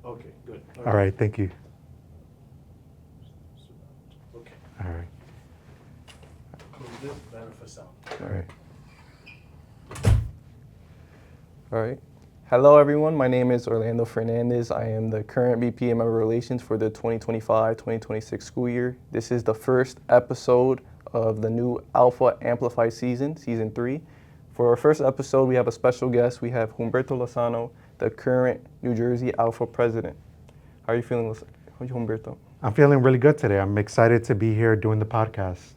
Okay, good. All right, thank you. Okay, All right. close this, better for sound. All right. All right. Hello, everyone. My name is Orlando Fernandez. I am the current VP of Member Relations for the 2025-2026 school year. This is the first episode of the new Alpha Amplify season, season 3. For our first episode, we have a special guest. We have Humberto Lozano, the current New Jersey Alpha president. How are you feeling, Humberto? I'm feeling really good today. I'm excited to be here doing the podcast.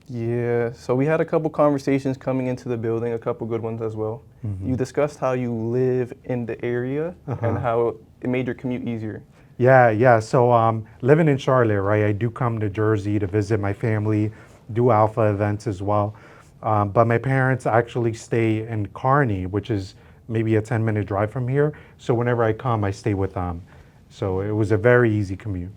Yeah, so we had a couple conversations coming into the building, a couple good ones as well. Mhm. You discussed how you live in the area and how it made your commute easier. Yeah. So living in Charlotte, right? I do come to Jersey to visit my family, do Alpha events as well. But my parents actually stay in Kearney, which is maybe a 10-minute drive from here. So whenever I come, I stay with them. So it was a very easy commute.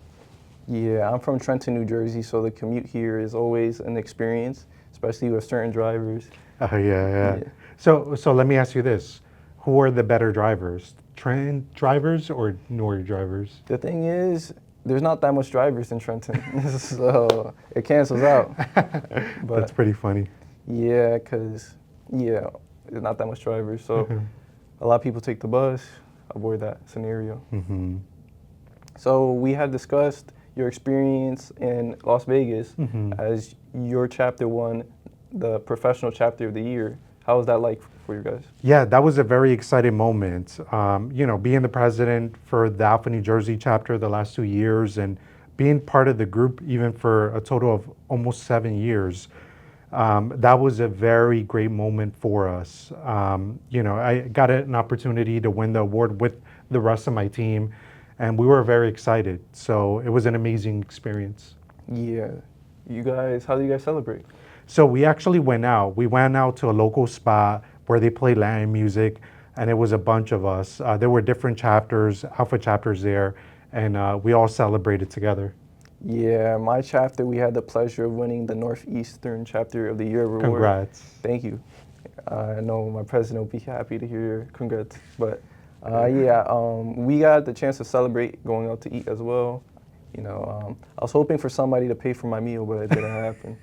Yeah, I'm from Trenton, New Jersey, so the commute here is always an experience, especially with certain drivers. Yeah. Yeah. So let me ask you this: who are the better drivers, Trent drivers or Nori drivers? The thing is, there's not that much drivers in Trenton, so it cancels out. That's But pretty funny. yeah, there's not that much drivers, so a lot of people take the bus, avoid that scenario. Hmm. So we had discussed your experience in Las Vegas as your chapter won the professional chapter of the year. How was that like for you guys? Yeah, that was a very exciting moment. Being the president for the Alpha New Jersey chapter the last 2 years and being part of the group even for a total of almost 7 years, that was a very great moment for us. I got an opportunity to win the award with the rest of my team, and we were very excited. So it was an amazing experience. Yeah, how do you guys celebrate? So we actually went out. We went out to a local spot where they play Latin music, and it was a bunch of us. There were different chapters, Alpha chapters there, and we all celebrated together. Yeah, my chapter, we had the pleasure of winning the Northeastern Chapter of the Year award. Congrats. Thank you. I know my president will be happy to hear your congrats. But we got the chance to celebrate going out to eat as well. I was hoping for somebody to pay for my meal, but it didn't happen.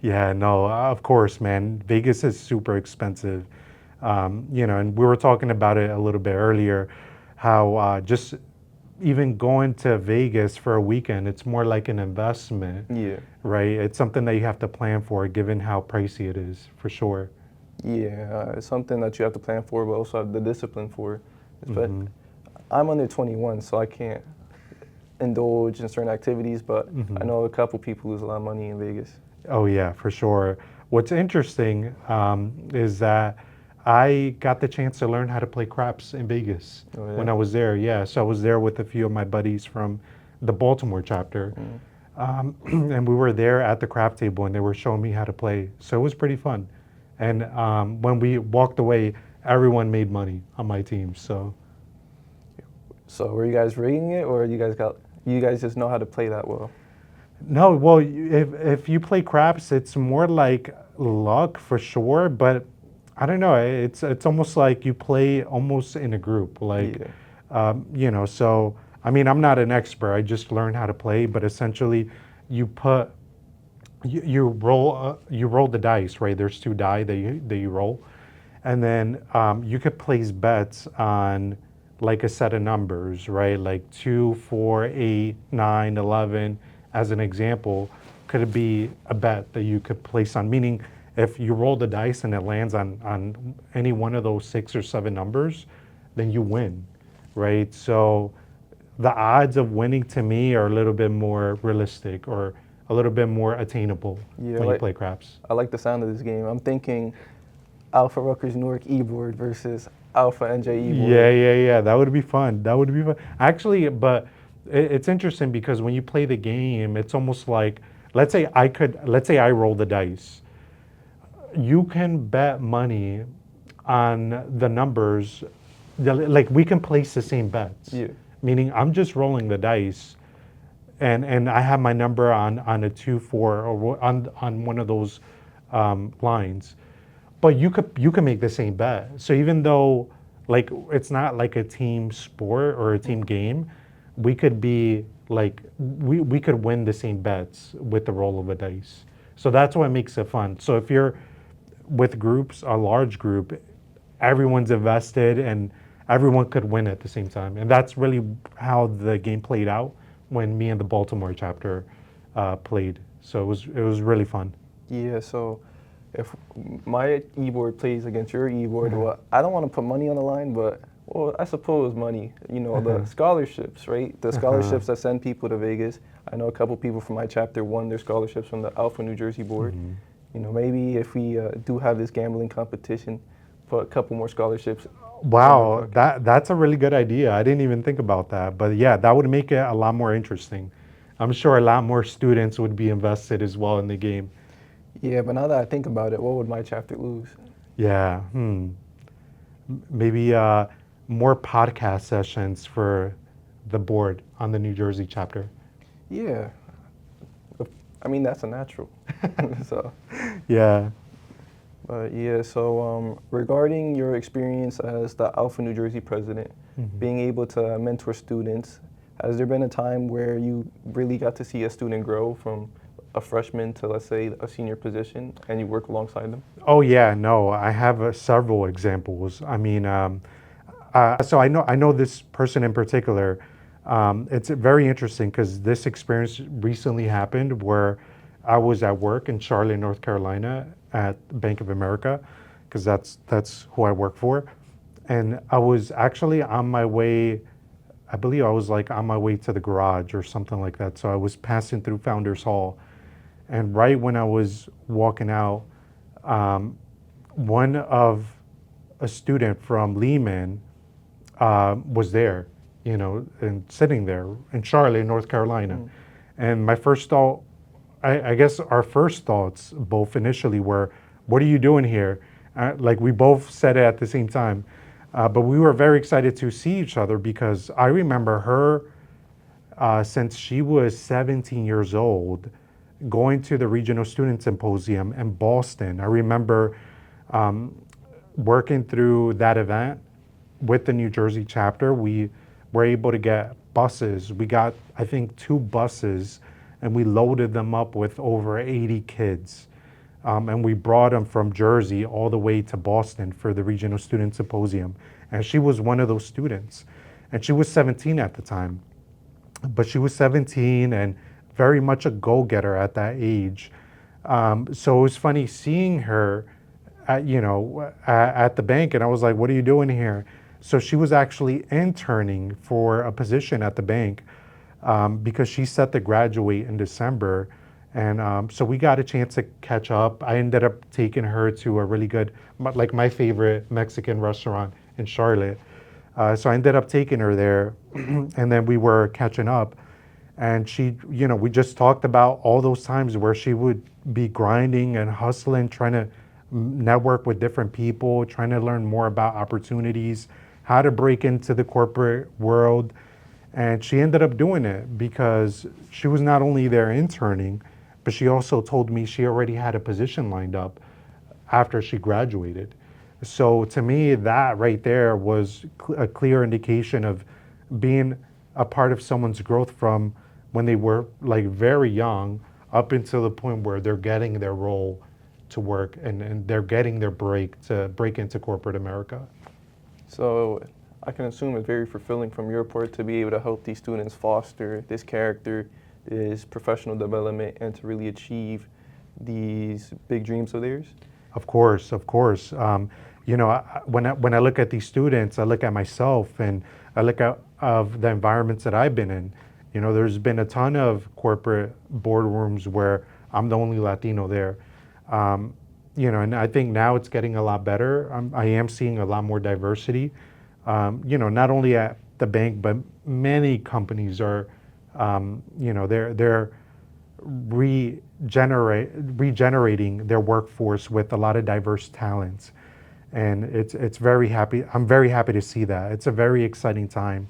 Yeah, no, of course, man. Vegas is super expensive. And we were talking about it a little bit earlier, how just even going to Vegas for a weekend, it's more like an investment, Yeah, right? It's something that you have to plan for, given how pricey it is, for sure. yeah, it's something that you have to plan for, but also have the discipline for. But Mhm. I'm under 21, so I can't indulge in certain activities, but I know a couple people lose a lot of money in Vegas. Oh yeah, for sure. What's interesting is that I got the chance to learn how to play craps in Vegas Oh, yeah? when I was there. Yeah, so I was there with a few of my buddies from the Baltimore chapter, and we were there at the crap table, and they were showing me how to play. So it was pretty fun. And when we walked away, everyone made money on my team. So So were you guys rigging it, or you guys just know how to play that well? no, well, if you play craps, it's more like luck for sure, but I don't know. It's almost like you play almost in a group, like Yeah. So I mean, I'm not an expert. I just learned how to play, but essentially, you put you roll the dice, right? There's two die that you roll, and then you could place bets on like a set of numbers, right? Like 2, 4, 8, 9, 11, as an example. Could it be a bet that you could place on? Meaning, if you roll the dice and it lands on any one of those 6 or 7 numbers, then you win, right? So the odds of winning to me are a little bit more realistic or a little bit more attainable Yeah, when you play craps. I like the sound of this game. I'm thinking Alpha Rutgers Newark E-board versus Alpha NJ E-board. Yeah. That would be fun. That would be fun. Actually, but it's interesting because when you play the game, it's almost like, let's say I roll the dice. You can bet money on the numbers, like we can place the same bets. Yeah. Meaning I'm just rolling the dice, and I have my number on a 2, 4, or on one of those lines. But you could make the same bet. So even though like it's not like a team sport or a team game. We could be like we could win the same bets with the roll of a dice. So that's what makes it fun. So if you're with groups, a large group, everyone's invested and everyone could win at the same time. And that's really how the game played out when me and the Baltimore chapter played. So it was really fun. Yeah, so if my e-board plays against your e-board, well, I don't want to put money on the line, but well, I suppose money, the scholarships, right? The scholarships that send people to Vegas. I know a couple people from my chapter won their scholarships from the ALPFA New Jersey board. Maybe if we do have this gambling competition, put a couple more scholarships. Wow, that's a really good idea. I didn't even think about that. But yeah, that would make it a lot more interesting. I'm sure a lot more students would be invested as well in the game. Yeah, but now that I think about it, what would my chapter lose? Yeah, maybe more podcast sessions for the board on the New Jersey chapter. Yeah, I mean that's a natural. So, Yeah. but yeah, so regarding your experience as the ALPFA New Jersey president, being able to mentor students, has there been a time where you really got to see a student grow from a freshman to, let's say, a senior position, and you work alongside them? Oh yeah, no, I have several examples. I mean, so I know this person in particular. It's very interesting because this experience recently happened where I was at work in Charlotte, North Carolina, at Bank of America, because that's who I work for, and I was actually on my way. I believe I was like on my way to the garage or something like that. So I was passing through Founders Hall, and right when I was walking out, one of a student from Lehman was there, and sitting there in Charlotte, North Carolina. And my first thought, I guess our first thoughts both initially were, what are you doing here? Like we both said it at the same time. But we were very excited to see each other because I remember her since she was 17 years old going to the Regional Student Symposium in Boston. I remember working through that event with the New Jersey chapter. We were able to get buses. We got, I think, 2 buses, and we loaded them up with over 80 kids. And we brought them from Jersey all the way to Boston for the Regional Student Symposium. And she was one of those students. And she was 17 at the time. But she was 17 and very much a go-getter at that age. So it was funny seeing her at the bank, and I was like, what are you doing here? So she was actually interning for a position at the bank because she's set to graduate in December. And so we got a chance to catch up. I ended up taking her to a really good, like my favorite Mexican restaurant in Charlotte. So I ended up taking her there, and then we were catching up. And she, we just talked about all those times where she would be grinding and hustling, trying to network with different people, trying to learn more about opportunities, how to break into the corporate world. And she ended up doing it because she was not only there interning, but she also told me she already had a position lined up after she graduated. So to me, that right there was a clear indication of being a part of someone's growth from when they were like very young up until the point where they're getting their role to work and they're getting their break to break into corporate America. So I can assume it's very fulfilling from your part to be able to help these students foster this character, this professional development, and to really achieve these big dreams of theirs. Of course, of course. When I look at these students, I look at myself and I look at of the environments that I've been in. There's been a ton of corporate boardrooms where I'm the only Latino there. And I think now it's getting a lot better. I am seeing a lot more diversity. Not only at the bank, but many companies are, they're regenerating their workforce with a lot of diverse talents. And it's very happy. I'm very happy to see that. It's a very exciting time.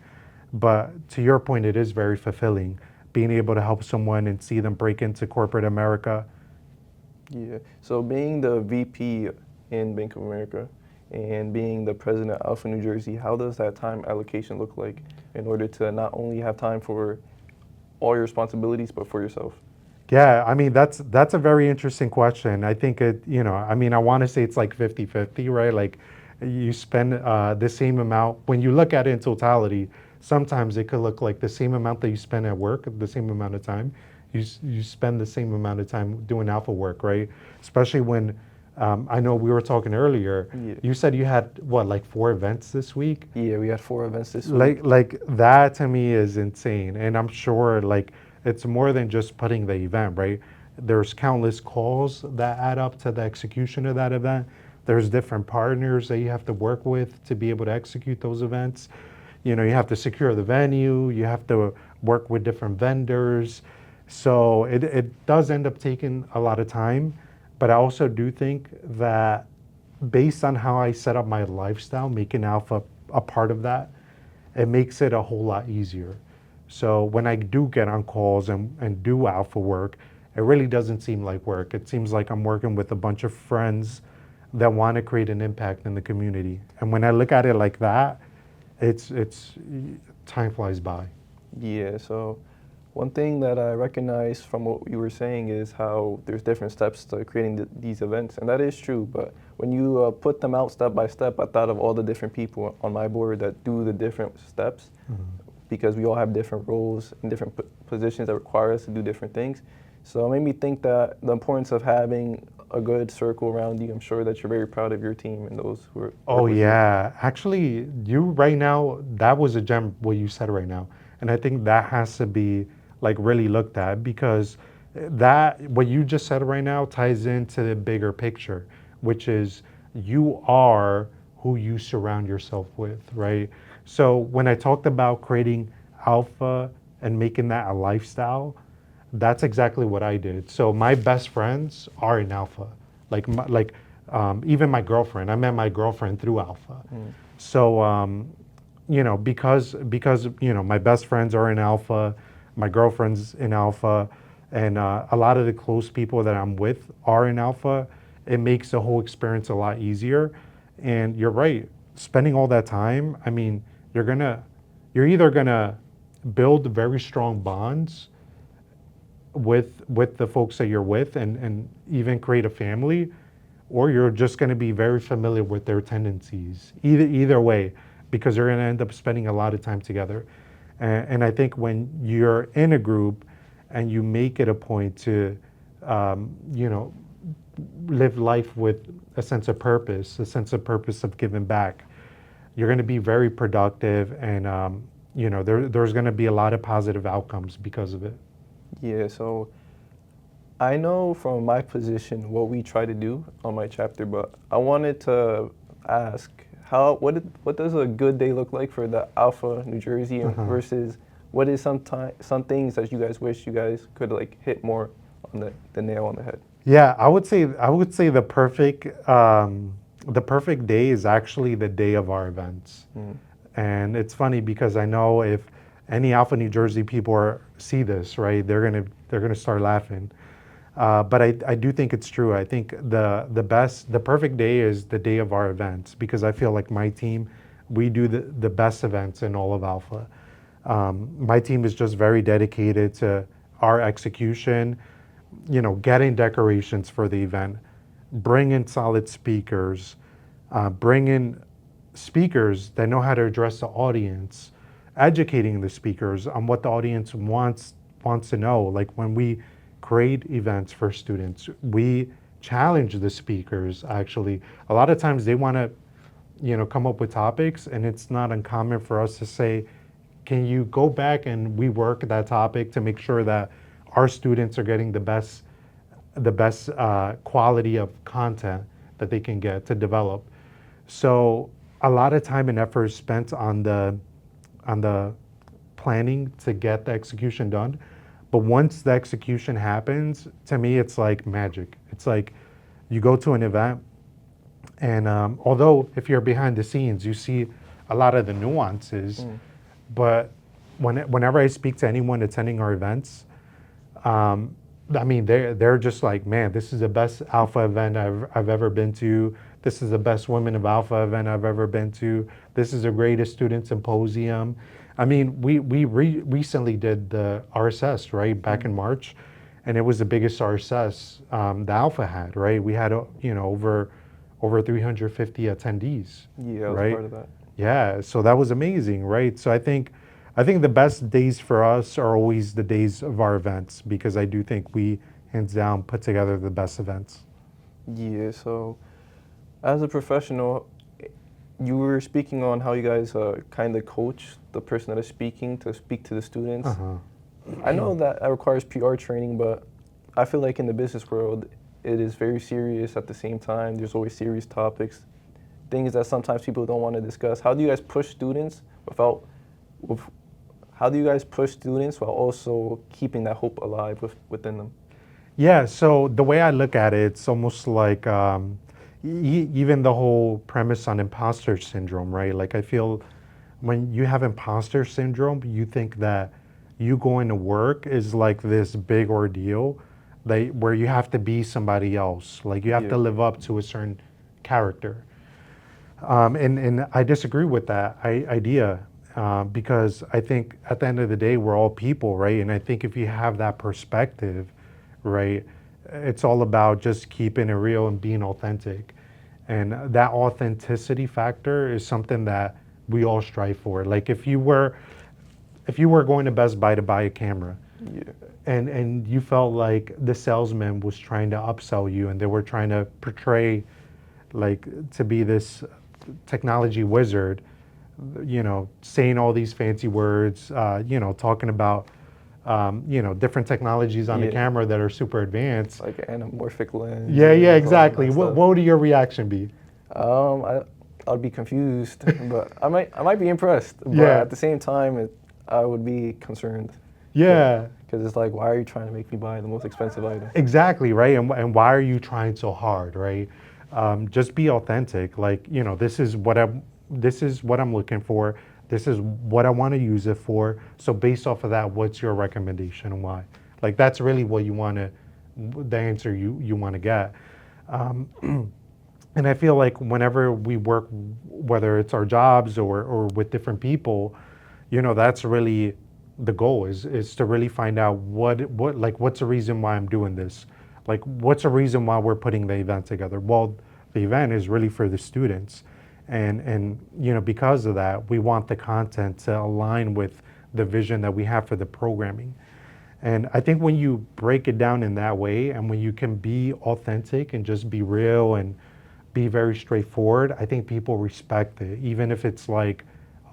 But to your point, it is very fulfilling being able to help someone and see them break into corporate America. Yeah. So being the VP in Bank of America and being the president of Alpha New Jersey, how does that time allocation look like in order to not only have time for all your responsibilities, but for yourself? Yeah, I mean that's a very interesting question. I think I mean I want to say it's like 50-50, right? Like you spend the same amount when you look at it in totality. Sometimes it could look like the same amount that you spend at work, the same amount of time, you spend the same amount of time doing alpha work, right? Especially when I know we were talking earlier. Yeah. You said you had what, like 4 events this week? Yeah, we had 4 events this week. Like that to me is insane, and I'm sure like it's more than just putting the event, right? There's countless calls that add up to the execution of that event. There's different partners that you have to work with to be able to execute those events. You know, you have to secure the venue, you have to work with different vendors. So it does end up taking a lot of time, but I also do think that based on how I set up my lifestyle, making alpha a part of that, it makes it a whole lot easier. So when I do get on calls and do alpha work, it really doesn't seem like work. It seems like I'm working with a bunch of friends that want to create an impact in the community. And when I look at it like that, it's time flies by. Yeah, so one thing that I recognize from what you were saying is how there's different steps to creating these events, and that is true. But when you put them out step by step, I thought of all the different people on my board that do the different steps, because we all have different roles and different positions that require us to do different things. So it made me think that the importance of having a good circle around you. I'm sure that you're very proud of your team and those who are. Oh yeah, actually, you right now, that was a gem what you said right now, and I think that has to be like really looked at, because that what you just said right now ties into the bigger picture, which is you are who you surround yourself with, right? So when I talked about creating alpha and making that a lifestyle, that's exactly what I did. So my best friends are in alpha, even my girlfriend. I met my girlfriend through alpha. So because my best friends are in alpha, my girlfriend's in alpha, and a lot of the close people that I'm with are in alpha. It makes the whole experience a lot easier. And you're right, spending all that time. I mean, you're either gonna build very strong bonds with the folks that you're with, and even create a family, or you're just going to be very familiar with their tendencies. Either way, because you're going to end up spending a lot of time together. And I think when you're in a group and you make it a point to live life with a sense of purpose of giving back, you're going to be very productive, and there's going to be a lot of positive outcomes because of it. Yeah, so I know from my position what we try to do on my chapter, but I wanted to ask what does a good day look like for the Alpha New Jersey versus what is some things that you guys wish you guys could like hit more on the nail on the head? Yeah, I would say the perfect day is actually the day of our events. And it's funny because I know if any Alpha New Jersey people see this, right, they're gonna start laughing. But I do think it's true. I think the perfect day is the day of our events, because I feel like my team, we do the best events in all of Alpha. My team is just very dedicated to our execution, getting decorations for the event, bring in solid speakers, bring in speakers that know how to address the audience, educating the speakers on what the audience wants to know. Like when we create events for students, we challenge the speakers. Actually, a lot of times they want to come up with topics, and it's not uncommon for us to say, can you go back and rework that topic to make sure that our students are getting the best quality of content that they can get to develop. So a lot of time and effort is spent on the planning to get the execution done. But once the execution happens, to me, it's like magic. It's like you go to an event, and although if you're behind the scenes, you see a lot of the nuances, but whenever I speak to anyone attending our events, I mean, they're just like, man, this is the best Alpha event I've ever been to. this is the best Women of Alpha event I've ever been to. This is the greatest student symposium. I mean, we recently did the RSS, right, back in March, and it was the biggest RSS the Alpha had, right? We had, over 350 attendees, Yeah, I was right? part of that. Yeah, so that was amazing, right? So I think the best days for us are always the days of our events, because I do think we hands down put together the best events. Yeah, so as a professional, you were speaking on how you guys kind of coach the person that is speaking to speak to the students. Uh-huh. I know that requires PR training, but I feel like in the business world, it is very serious at the same time. There's always serious topics, things that sometimes people don't want to discuss. How do you guys push students with, how do you guys push students while also keeping that hope alive within them? Yeah, so the way I look at it, it's almost like even the whole premise on imposter syndrome, right? Like I feel when you have imposter syndrome, you think that you going to work is like this big ordeal, where you have to be somebody else, like you have to Yeah. live up to a certain character. And I disagree with that idea, because I think at the end of the day, we're all people, right? And I think if you have that perspective, right, it's all about just keeping it real and being authentic. And that authenticity factor is something that we all strive for. Like if you were going to Best Buy to buy a camera, Yeah. and you felt like the salesman was trying to upsell you and they were trying to portray like to be this technology wizard, saying all these fancy words, talking about, different technologies on the Yeah. camera that are super advanced. Like anamorphic lens. Yeah, yeah, all exactly. that What, stuff. what would your reaction be? I'd be confused, but I might be impressed. But Yeah. at the same time, I would be concerned. Yeah, Because it's like, why are you trying to make me buy the most expensive item? exactly, right? And why are you trying so hard, right? Just be authentic. Like, this is what I'm looking for. This is what I want to use it for. So based off of that, what's your recommendation and why? Like, that's really what you want to, the answer you want to get. And I feel like whenever we work, whether it's our jobs or with different people, that's really the goal is to really find out what's the reason why I'm doing this? Like, what's the reason why we're putting the event together? Well, the event is really for the students. And because of that, we want the content to align with the vision that we have for the programming. And I think when you break it down in that way, and when you can be authentic and just be real and be very straightforward, I think people respect it, even if it's like,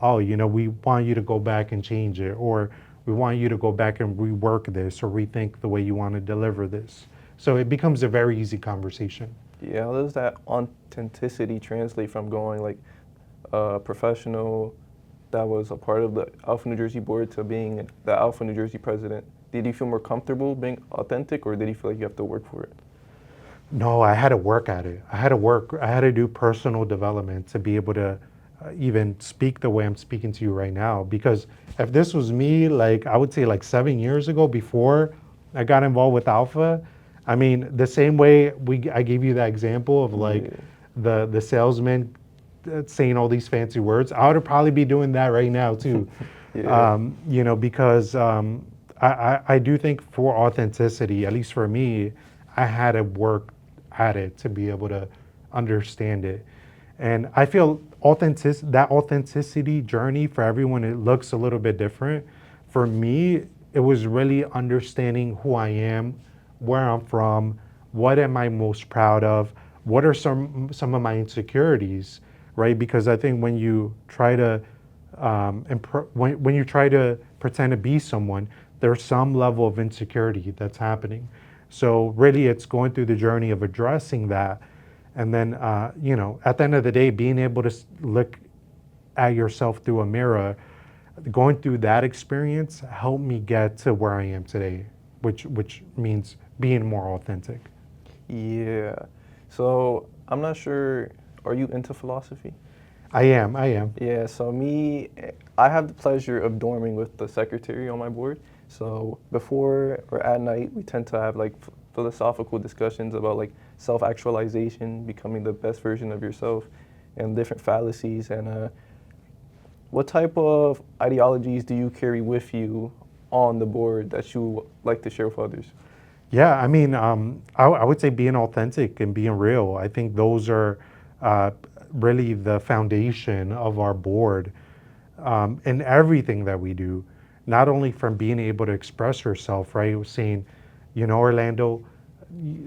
oh, we want you to go back and change it, or we want you to go back and rework this, or rethink the way you want to deliver this. So it becomes a very easy conversation. Yeah, how does that authenticity translate from going like a professional that was a part of the Alpha New Jersey board to being the Alpha New Jersey president? Did you feel more comfortable being authentic, or did you feel like you have to work for it? No, I had to work at it. I had to do personal development to be able to even speak the way I'm speaking to you right now. Because if this was me, like I would say like 7 years ago before I got involved with Alpha, I mean, the same way I gave you that example of like the salesman saying all these fancy words, I would probably be doing that right now too. Yeah. Because I do think for authenticity, at least for me, I had to work at it to be able to understand it. And I feel that authenticity journey for everyone, it looks a little bit different. For me, it was really understanding who I am, where I'm from, what am I most proud of, what are some of my insecurities, right? Because I think when you try to when you try to pretend to be someone, there's some level of insecurity that's happening. So really, it's going through the journey of addressing that, and then at the end of the day, being able to look at yourself through a mirror, going through that experience helped me get to where I am today, which means being more authentic. Yeah. So I'm not sure. Are you into philosophy? I am. Yeah. So I have the pleasure of dorming with the secretary on my board. So before or at night, we tend to have like philosophical discussions about like self-actualization, becoming the best version of yourself, and different fallacies. And what type of ideologies do you carry with you on the board that you like to share with others? Yeah, I mean, I would say being authentic and being real. I think those are uh, really the foundation of our board in everything that we do. Not only from being able to express yourself, right? Saying, Orlando,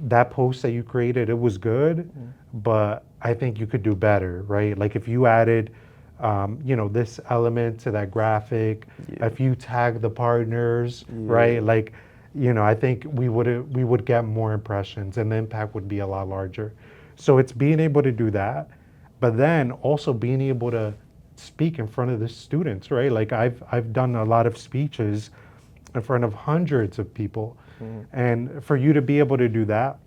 that post that you created, it was good, but I think you could do better, right? Like if you added, this element to that graphic, Yeah. if you tag the partners, Yeah. right? Like, I think we would get more impressions and the impact would be a lot larger. So it's being able to do that, but then also being able to speak in front of the students, right? Like I've done a lot of speeches in front of hundreds of people. And for you to be able to do that,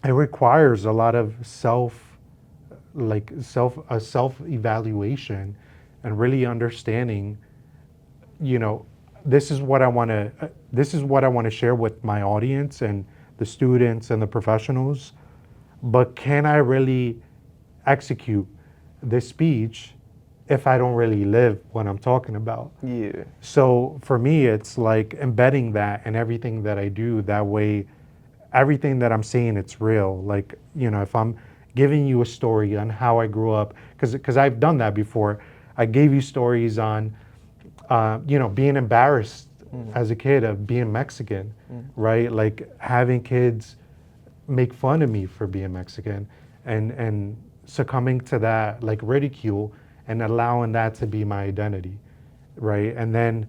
it requires a lot of self evaluation and really understanding, you know, this is what I want to share with my audience and the students and the professionals, but can I really execute this speech if I don't really live what I'm talking about? Yeah. So for me, it's like embedding that in everything that I do. That way, everything that I'm saying, it's real. Like, if I'm giving you a story on how I grew up, because I've done that before. I gave you stories on, being embarrassed as a kid of being Mexican, right? Like having kids make fun of me for being Mexican and succumbing to that like ridicule and allowing that to be my identity, right? And then,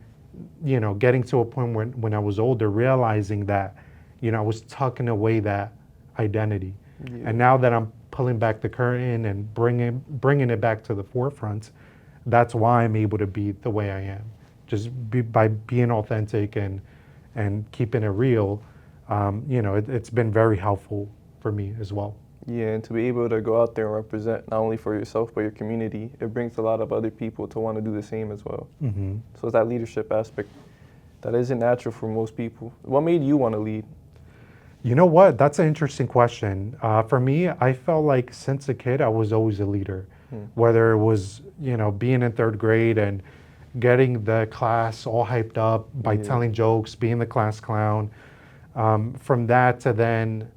getting to a point when I was older, realizing that, I was tucking away that identity. Yeah. And now that I'm pulling back the curtain and bringing it back to the forefront, that's why I'm able to be the way I am. Just by being authentic and keeping it real, it's been very helpful for me as well. Yeah, and to be able to go out there and represent not only for yourself but your community, it brings a lot of other people to want to do the same as well. Mm-hmm. So it's that leadership aspect that isn't natural for most people. What made you want to lead? You know what? That's an interesting question. For me, I felt like since a kid, I was always a leader. Whether it was, being in third grade and getting the class all hyped up by telling jokes, being the class clown. From that to then,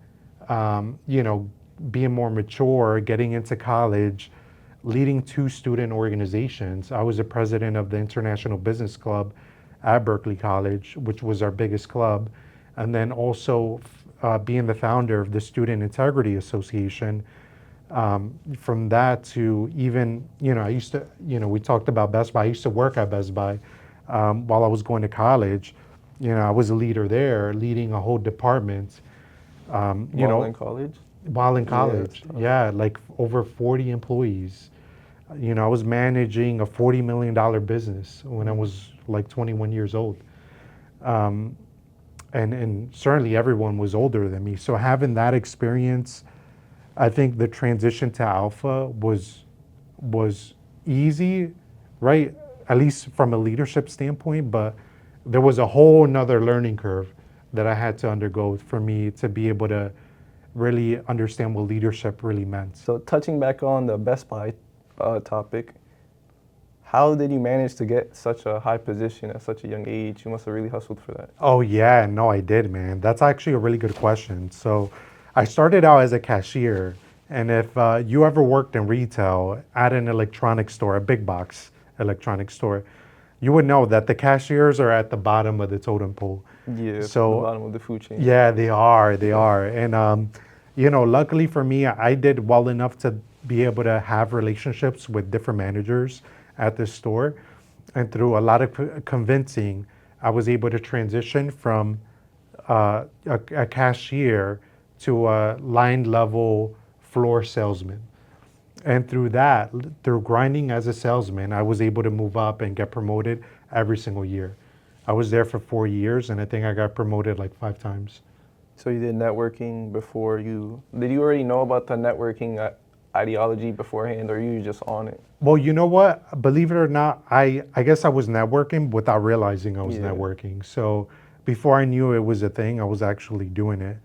being more mature, getting into college, leading 2 student organizations. I was the president of the International Business Club at Berkeley College, which was our biggest club. And then also being the founder of the Student Integrity Association. From that to even, I used to, we talked about Best Buy. I used to work at Best Buy while I was going to college. I was a leader there, leading a whole department. While in college? While in college, yeah, like over 40 employees. I was managing a $40 million business when I was like 21 years old. And certainly everyone was older than me. So having that experience, I think the transition to Alpha was easy, right? At least from a leadership standpoint, but there was a whole nother learning curve that I had to undergo for me to be able to really understand what leadership really meant. So touching back on the Best Buy topic, how did you manage to get such a high position at such a young age? You must have really hustled for that. Oh yeah, no, I did, man. That's actually a really good question. So I started out as a cashier, and if you ever worked in retail at an electronics store, a big box electronics store, you would know that the cashiers are at the bottom of the totem pole. Yeah, So the bottom of the food chain. yeah, they are. And luckily for me, I did well enough to be able to have relationships with different managers at this store. And through a lot of convincing, I was able to transition from a cashier to a line level floor salesman. And through that, through grinding as a salesman, I was able to move up and get promoted every single year. I was there for 4 years, and I think I got promoted like 5 times. So you did networking before did you already know about the networking ideology beforehand, or you just on it? Well, you know what? Believe it or not, I guess I was networking without realizing I was Yeah. networking. So before I knew it was a thing, I was actually doing it.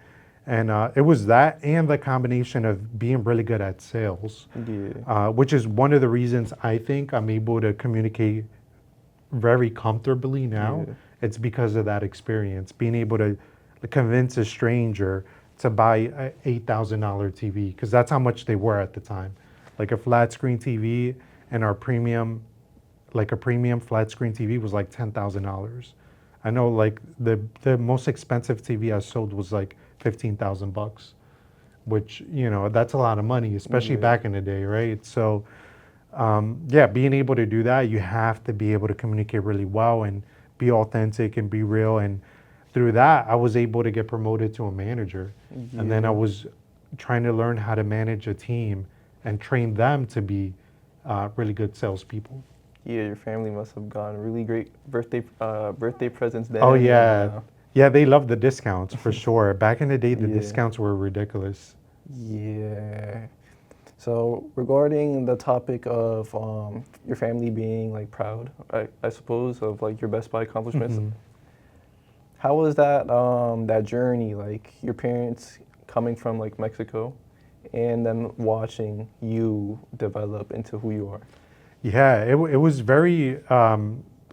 And it was that and the combination of being really good at sales, Yeah. which is one of the reasons I think I'm able to communicate very comfortably now. Yeah. It's because of that experience, being able to convince a stranger to buy a $8,000 TV, because that's how much they were at the time. Like a flat screen TV and our premium, like a premium flat screen TV was like $10,000. I know like the most expensive TV I sold was like 15,000 bucks, which, you know, that's a lot of money, especially Yeah. back in the day, right? So yeah, being able to do that, you have to be able to communicate really well and be authentic and be real. And through that, I was able to get promoted to a manager. And then I Yeah. was trying to learn how to manage a team and train them to be really good salespeople. Yeah, your family must have gotten really great birthday presents Oh, then and yeah. now. Yeah, they love the discounts for sure. Back in the day, the Yeah. discounts were ridiculous. Yeah. So regarding the topic of your family being like proud, I suppose, of like your Best Buy accomplishments, Mhm. how was that journey? Like your parents coming from like Mexico, and then watching you develop into who you are. Yeah, it was very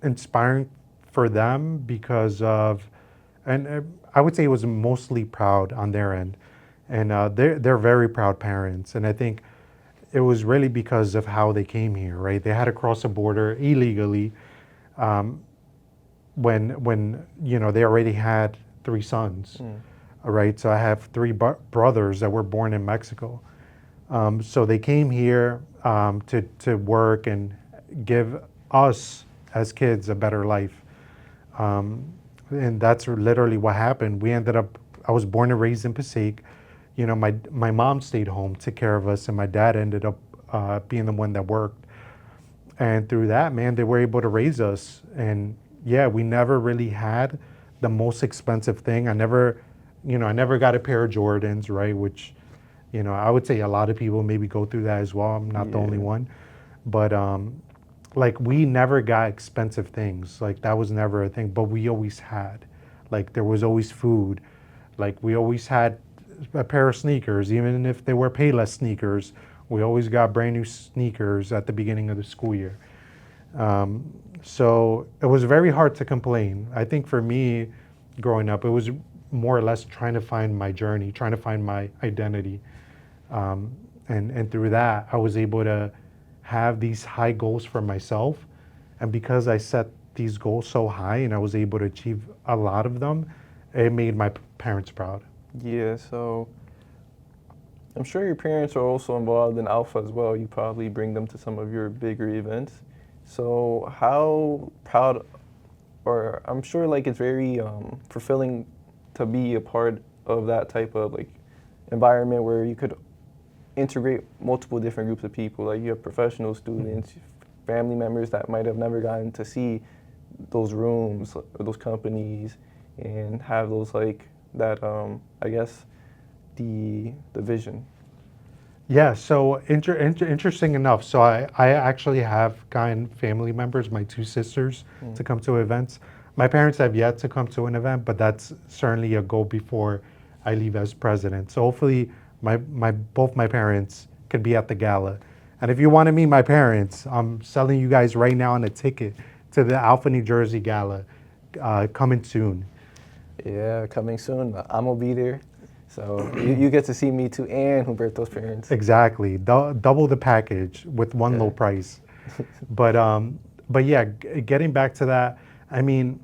inspiring for them because of, and I would say it was mostly proud on their end, and they're very proud parents, and I think it was really because of how they came here, right? They had to cross a border illegally when you know they already had three sons, Mm. all right? So I have three brothers that were born in Mexico. So they came here to work and give us as kids a better life. And that's literally what happened. We ended up, I was born and raised in Passaic. You know, my mom stayed home, took care of us, and my dad ended up being the one that worked. And through that, man, they were able to raise us. And yeah, we never really had the most expensive thing. I never got a pair of Jordans, right? Which, you know, I would say a lot of people maybe go through that as well. I'm not the only Yeah. one. But like we never got expensive things. Like that was never a thing, but we always had. Like there was always food. Like we always had a pair of sneakers, even if they were Payless sneakers. We always got brand new sneakers at the beginning of the school year. So it was very hard to complain. I think for me, growing up, it was more or less trying to find my journey, trying to find my identity. And through that, I was able to have these high goals for myself. And because I set these goals so high and I was able to achieve a lot of them, it made my parents proud. Yeah. So I'm sure your parents are also involved in Alpha as well. You probably bring them to some of your bigger events. So how proud, or I'm sure like it's very fulfilling to be a part of that type of like environment where you could integrate multiple different groups of people. Like you have professional students, family members that might have never gotten to see those rooms or those companies and have those like that I guess the vision. Yeah, so interesting enough. So I actually have gotten family members, my two sisters, to come to events. My parents have yet to come to an event, but that's certainly a goal before I leave as president. So hopefully both my parents could be at the gala. And if you want to meet my parents, I'm selling you guys right now on a ticket to the Alpha New Jersey gala coming soon. Yeah, coming soon. I'm gonna be there. So you get to see me too and Humberto's parents. Exactly, double the package with one low Yeah. price. But but yeah, getting back to that, I mean,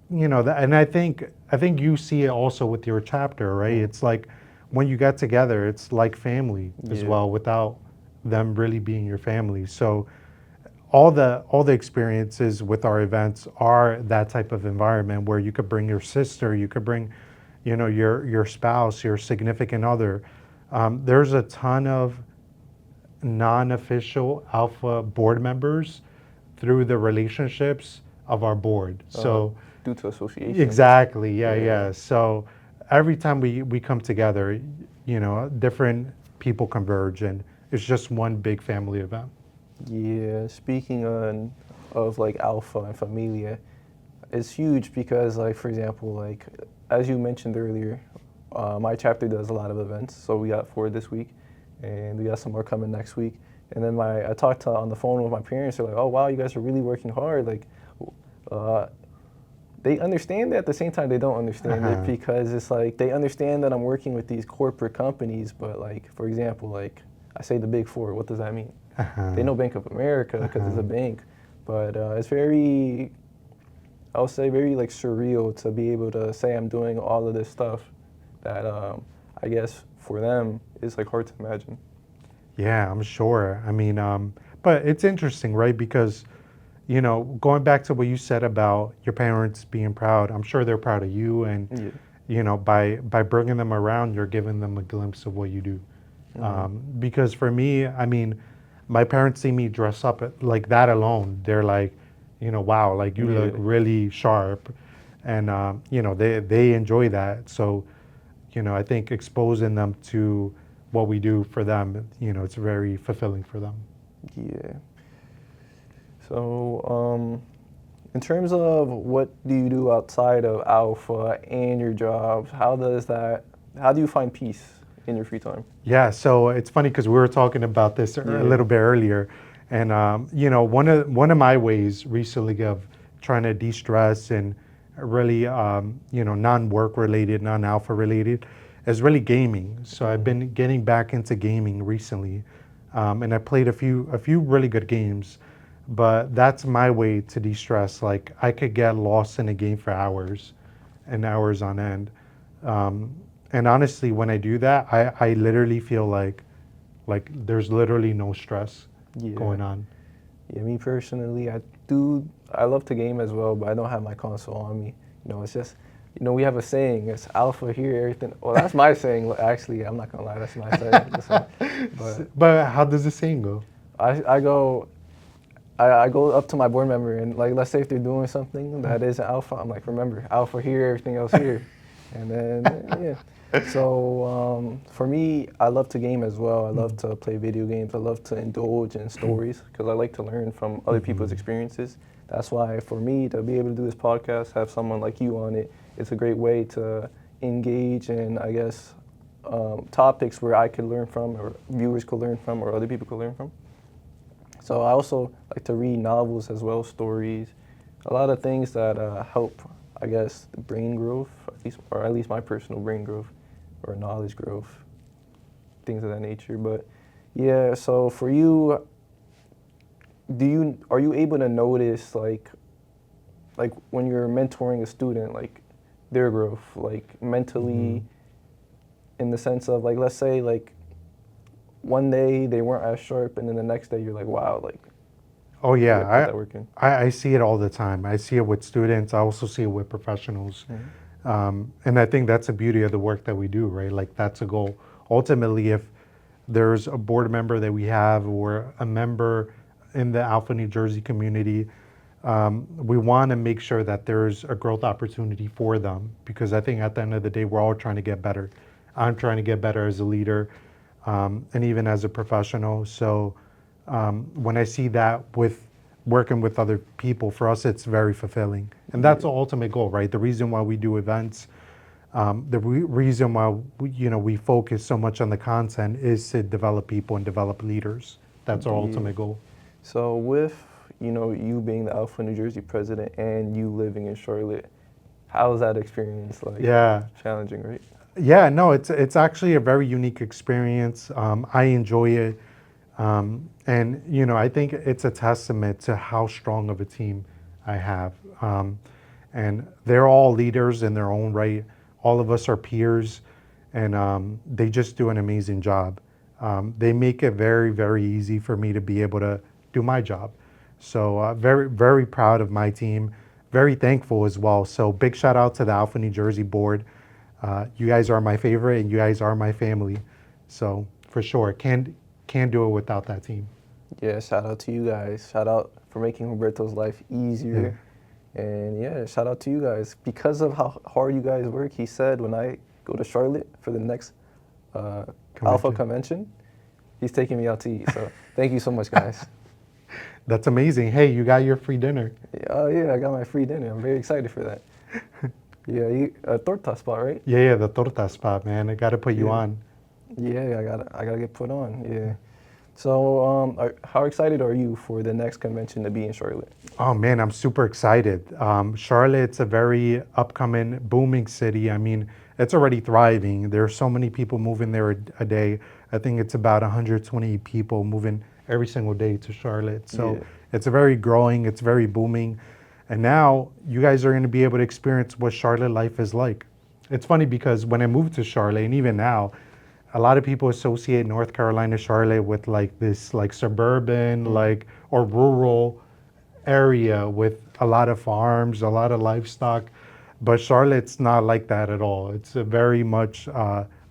you know, and I think you see it also with your chapter, right? It's like when you get together, it's like family as Yeah. well, without them really being your family. So all the experiences with our events are that type of environment where you could bring your sister, you could bring, you know, your spouse, your significant other. There's a ton of non-official Alpha board members through the relationships of our board. Uh, So Due to association. exactly, yeah, Yeah. yeah. So every time we come together, you know, different people converge, and it's just one big family event. Yeah. Speaking of like Alpha and Familia, it's huge because like for example like as you mentioned earlier, my chapter does a lot of events, so we got 4 this week, and we got some more coming next week. And then I talked on the phone with my parents. They're like, "Oh wow, you guys are really working hard." Like, they understand it, at the same time they don't understand it, because it's like they understand that I'm working with these corporate companies, but like, for example, like I say the big 4, what does that mean? They know Bank of America because it's a bank, but it's very, I would say, very like surreal to be able to say I'm doing all of this stuff that I guess for them is like hard to imagine. Yeah, I'm sure. I mean, but it's interesting, right? Because, you know, going back to what you said about your parents being proud, I'm sure they're proud of you, and Yeah. you know, by bringing them around, you're giving them a glimpse of what you do. Because for me, I mean, my parents see me dress up like that alone. They're like, you know, wow, like you look Yeah. really sharp, and you know, they enjoy that. So, you know, I think exposing them to what we do for them, you know, it's very fulfilling for them. Yeah. So, in terms of what do you do outside of Alpha and your jobs, how do you find peace in your free time? Yeah, so it's funny because we were talking about this a little bit earlier, and you know, one of my ways recently of trying to de-stress and really, you know, non-work related, non-alpha related, is really gaming. So I've been getting back into gaming recently, and I played a few really good games, but that's my way to de-stress. Like I could get lost in a game for hours and hours on end. And honestly, when I do that, I literally feel like there's literally no stress going on. Yeah, me personally, I love to game as well, but I don't have my console on me. You know, it's just, you know, we have a saying, it's alpha here, everything. Well, that's my saying, actually, I'm not gonna lie, that's my saying. But how does the saying go? I go up to my board member, and like, let's say if they're doing something that is alpha, I'm like, remember, alpha here, everything else here. And then, yeah. So for me, I love to game as well. I love to play video games. I love to indulge in stories because I like to learn from other people's experiences. That's why for me to be able to do this podcast, have someone like you on it, it's a great way to engage in, I guess, topics where I could learn from, or viewers could learn from, or other people could learn from. So I also like to read novels as well, stories, a lot of things that help, I guess, the brain growth, at least my personal brain growth, or knowledge growth, things of that nature. But yeah, so for you, are you able to notice like when you're mentoring a student, like their growth, like mentally, in the sense of like, let's say like one day they weren't as sharp, and then the next day you're like, wow, like, Oh yeah, put that work in. I see it all the time. I see it with students. I also see it with professionals. And I think that's the beauty of the work that we do, right? Like that's a goal. Ultimately, if there's a board member that we have or a member in the Alpha New Jersey community, we want to make sure that there's a growth opportunity for them, because I think at the end of the day, we're all trying to get better. I'm trying to get better as a leader, and even as a professional. So when I see that with working with other people, for us, it's very fulfilling. And that's the ultimate goal, right? The reason why we do events, reason why we focus so much on the content is to develop people and develop leaders. That's our ultimate goal. So with, you being the Alpha New Jersey president and you living in Charlotte, how's that experience like? Yeah. Challenging, right? Yeah, no, it's actually a very unique experience. I enjoy it. And I think it's a testament to how strong of a team I have. And they're all leaders in their own right. All of us are peers, and they just do an amazing job. They make it very, very easy for me to be able to do my job. So very, very proud of my team. Very thankful as well. So big shout out to the Alpha New Jersey board. You guys are my favorite, and you guys are my family. So for sure, can't do it without that team. Yeah, shout out to you guys. Shout out for making Humberto's life easier. Yeah. And yeah, shout out to you guys. Because of how hard you guys work, he said when I go to Charlotte for the next Alpha convention, he's taking me out to eat. So thank you so much, guys. That's amazing. Hey, you got your free dinner. Oh yeah, I got my free dinner. I'm very excited for that. Yeah, torta spot, right? Yeah, the torta spot, man. I got to put you Yeah. on. Yeah, I gotta get put on. Yeah. So, how excited are you for the next convention to be in Charlotte? Oh man, I'm super excited. Charlotte's a very upcoming, booming city. I mean, it's already thriving. There are so many people moving there a day. I think it's about 120 people moving every single day to Charlotte. So Yeah. it's a very growing, it's very booming. And now you guys are going to be able to experience what Charlotte life is like. It's funny because when I moved to Charlotte, and even now, a lot of people associate North Carolina, Charlotte with like this like suburban, like or rural area with a lot of farms, a lot of livestock, but Charlotte's not like that at all. It's a very much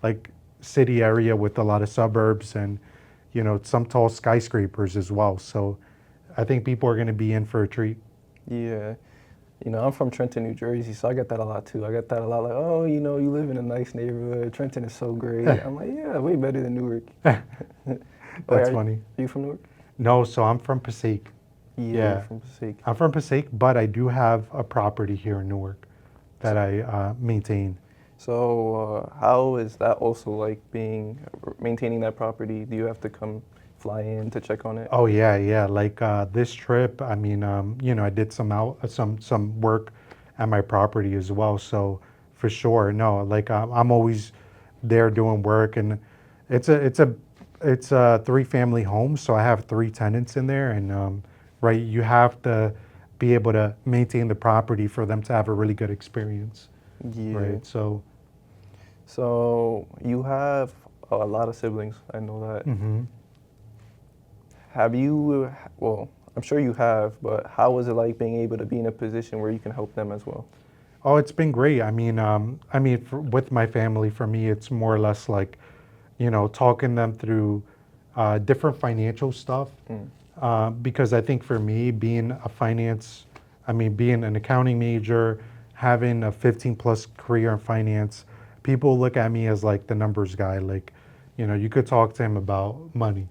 like city area with a lot of suburbs and some tall skyscrapers as well. So I think people are going to be in for a treat. Yeah. I'm from Trenton, New Jersey, so I get that a lot too. I get that a lot, like, oh, you live in a nice neighborhood. Trenton is so great. I'm like, yeah, way better than Newark. That's funny. Are you from Newark? No, so I'm from Passaic. Yeah, Yeah. you're from Passaic. I'm from Passaic, but I do have a property here in Newark that I maintain. So, how is that also like maintaining that property? Do you have to come fly in to check on it? Oh yeah. Like this trip, I mean, I did some work at my property as well. So for sure, no, like I'm always there doing work, and it's a three-family home, so I have three tenants in there, and right, you have to be able to maintain the property for them to have a really good experience, Yeah. right? So you have a lot of siblings. I know that. Mhm. Have you? Well, I'm sure you have, but how was it like being able to be in a position where you can help them as well? Oh, it's been great. With my family, for me, it's more or less like, talking them through different financial stuff. Because I think for me, being being an accounting major, having a 15 plus career in finance, people look at me as like the numbers guy. Like, you could talk to him about money.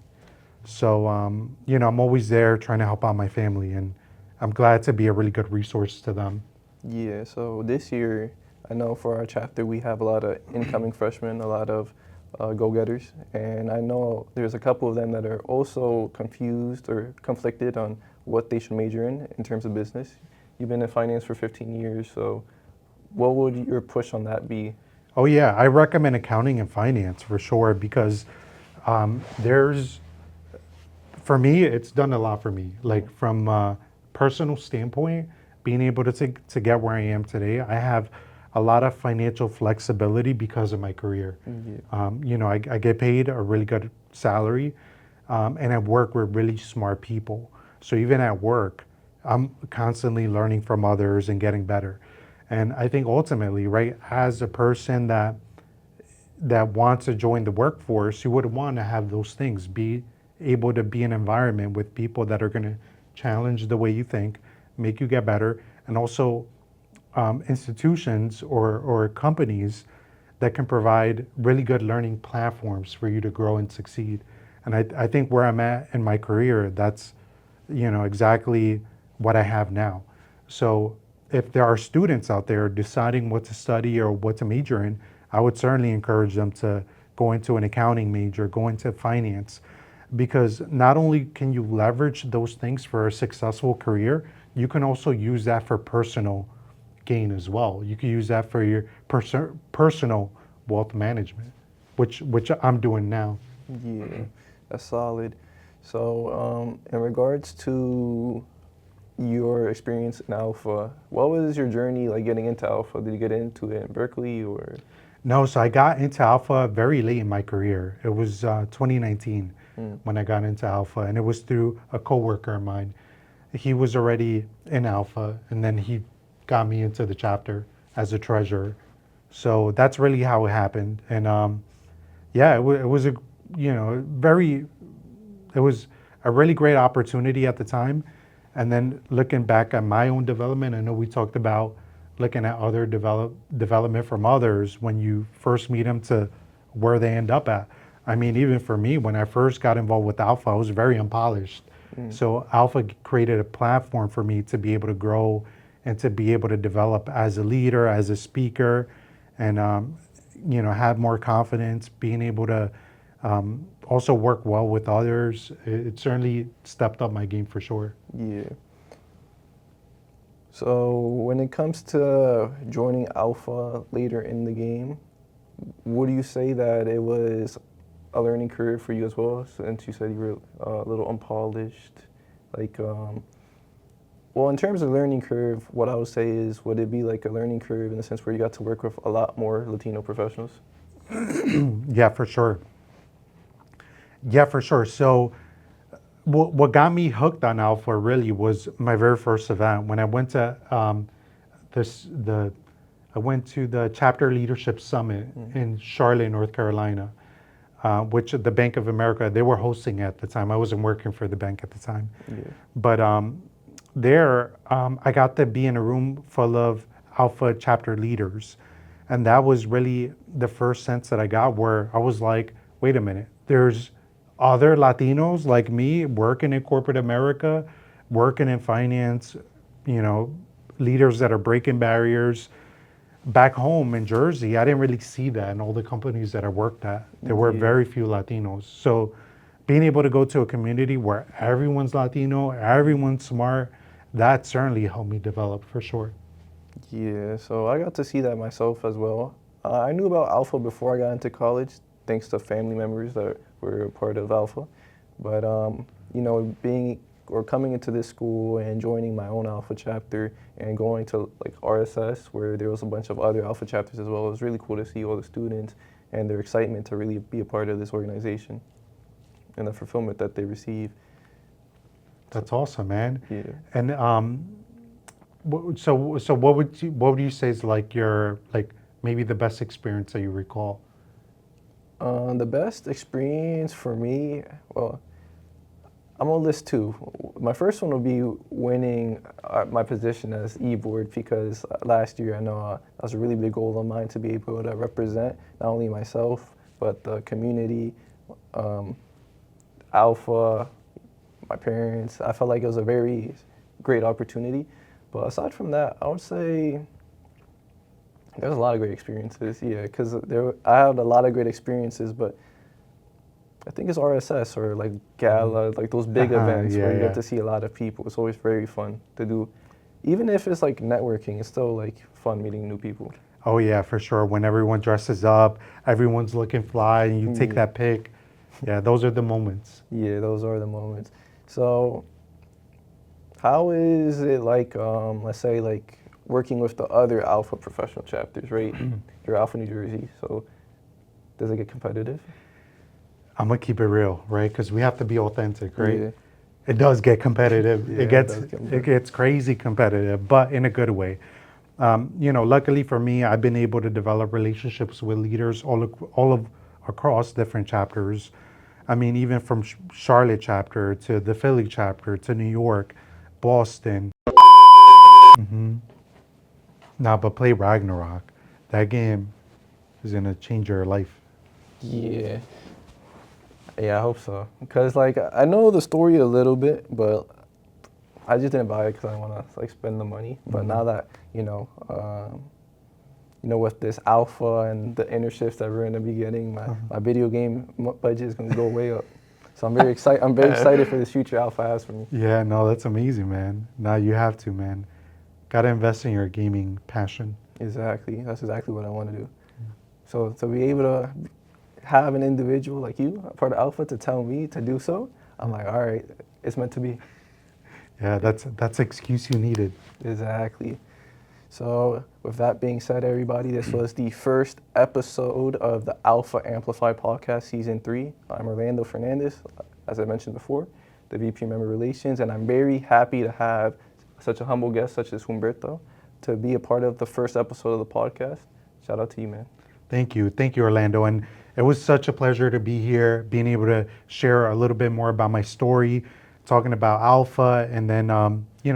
So, I'm always there trying to help out my family, and I'm glad to be a really good resource to them. Yeah. So this year, I know for our chapter we have a lot of incoming freshmen, a lot of go-getters, and I know there's a couple of them that are also confused or conflicted on what they should major in terms of business. You've been in finance for 15 years, so what would your push on that be? Oh yeah, I recommend accounting and finance for sure because there's, for me, it's done a lot for me. Like from a personal standpoint, being able to get where I am today, I have a lot of financial flexibility because of my career. I get paid a really good salary, and I work with really smart people. So even at work, I'm constantly learning from others and getting better. And I think ultimately, right, as a person that wants to join the workforce, you would want to have those things, be able to be in an environment with people that are going to challenge the way you think, make you get better, and also institutions or companies that can provide really good learning platforms for you to grow and succeed. And I think where I'm at in my career, that's exactly what I have now. So if there are students out there deciding what to study or what to major in, I would certainly encourage them to go into an accounting major, go into finance, because not only can you leverage those things for a successful career, you can also use that for personal gain as well. You can use that for your personal wealth management, which I'm doing now. Yeah, that's solid. So, in regards to your experience in Alpha, what was your journey like getting into Alpha? Did you get into it in Berkeley or? No, so I got into Alpha very late in my career. It was 2019 when I got into Alpha, and it was through a coworker of mine. He was already in Alpha, and then he got me into the chapter as a treasurer. So that's really how it happened. And it was it was a really great opportunity at the time. And then looking back at my own development, I know we talked about looking at other development from others when you first meet them to where they end up at. I mean, even for me, when I first got involved with Alpha, I was very unpolished. So Alpha created a platform for me to be able to grow and to be able to develop as a leader, as a speaker, and have more confidence, being able to also work well with others. It certainly stepped up my game for sure. Yeah. So when it comes to joining Alpha later in the game, would you say that it was a learning curve for you as well? Since you said you were a little unpolished, like, well, in terms of learning curve, what I would say is, would it be like a learning curve in the sense where you got to work with a lot more Latino professionals? Yeah, for sure. Yeah, for sure. So what got me hooked on Alpha really was my very first event when I went to I went to the Chapter Leadership Summit in Charlotte, North Carolina, which the Bank of America, they were hosting at the time. I wasn't working for the bank at the time. Yeah. But there, I got to be in a room full of Alpha chapter leaders. And that was really the first sense that I got where I was like, wait a minute, there's other Latinos like me working in corporate America, working in finance, leaders that are breaking barriers. Back home in Jersey, I didn't really see that in all the companies that I worked at. There were very few Latinos. So being able to go to a community where everyone's Latino, everyone's smart, that certainly helped me develop for sure. Yeah, so I got to see that myself as well. I knew about Alpha before I got into college, thanks to family members that were a part of Alpha. But being or coming into this school and joining my own Alpha chapter and going to like RSS, where there was a bunch of other Alpha chapters as well, it was really cool to see all the students and their excitement to really be a part of this organization and the fulfillment that they receive. That's awesome, man. Yeah. And so what would you say is like your maybe the best experience that you recall? The best experience for me, well, I'm gonna list two. My first one will be winning my position as e-board because last year I know that was a really big goal of mine to be able to represent not only myself but the community, Alpha, my parents. I felt like it was a very great opportunity. But aside from that, I would say there's a lot of great experiences. Yeah, because I had a lot of great experiences, but I think it's RSS or like Gala, like those big events where you get to see a lot of people. It's always very fun to do. Even if it's like networking, it's still like fun meeting new people. Oh yeah, for sure. When everyone dresses up, everyone's looking fly, and you take that pic. Yeah, those are the moments. Yeah, those are the moments. So how is it like, let's say like working with the other Alpha professional chapters, right? You're Alpha New Jersey, so does it get competitive? I'm gonna keep it real, right? Because we have to be authentic, right? Yeah. It does get competitive. Yeah, it gets crazy competitive, but in a good way. Luckily for me, I've been able to develop relationships with leaders all across different chapters. I mean, even from Charlotte chapter to the Philly chapter to New York, Boston. Now, but play Ragnarok. That game is gonna change your life. Yeah. Yeah, I hope so. Because, like, I know the story a little bit, but I just didn't buy it because I want to, like, spend the money. But now that, with this Alpha and the internships that we're going to be getting, my video game budget is going to go way up. So I'm very excited. I'm very excited for this future Alpha has for me. Yeah, no, that's amazing, man. Now you have to, man. Got to invest in your gaming passion. Exactly. That's exactly what I want to do. So to be able to have an individual like you, a part of Alpha, to tell me to do so, I'm like, all right, it's meant to be. Yeah, that's the excuse you needed. Exactly. So with that being said, everybody, this was the first episode of the Alpha Amplify podcast, season 3. I'm Orlando Fernandez, as I mentioned before, the VP Member Relations, and I'm very happy to have such a humble guest such as Humberto to be a part of the first episode of the podcast. Shout out to you, man. Thank you, Orlando. And it was such a pleasure to be here, being able to share a little bit more about my story, talking about Alpha, and then,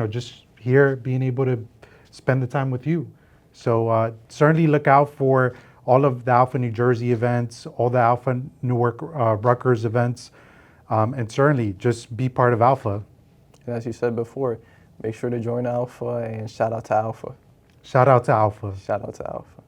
just here being able to spend the time with you. So certainly look out for all of the Alpha New Jersey events, all the Alpha Newark Rutgers events, and certainly just be part of Alpha. And as you said before, Make sure to join Alpha and shout out to Alpha. Shout out to Alpha. Shout out to Alpha.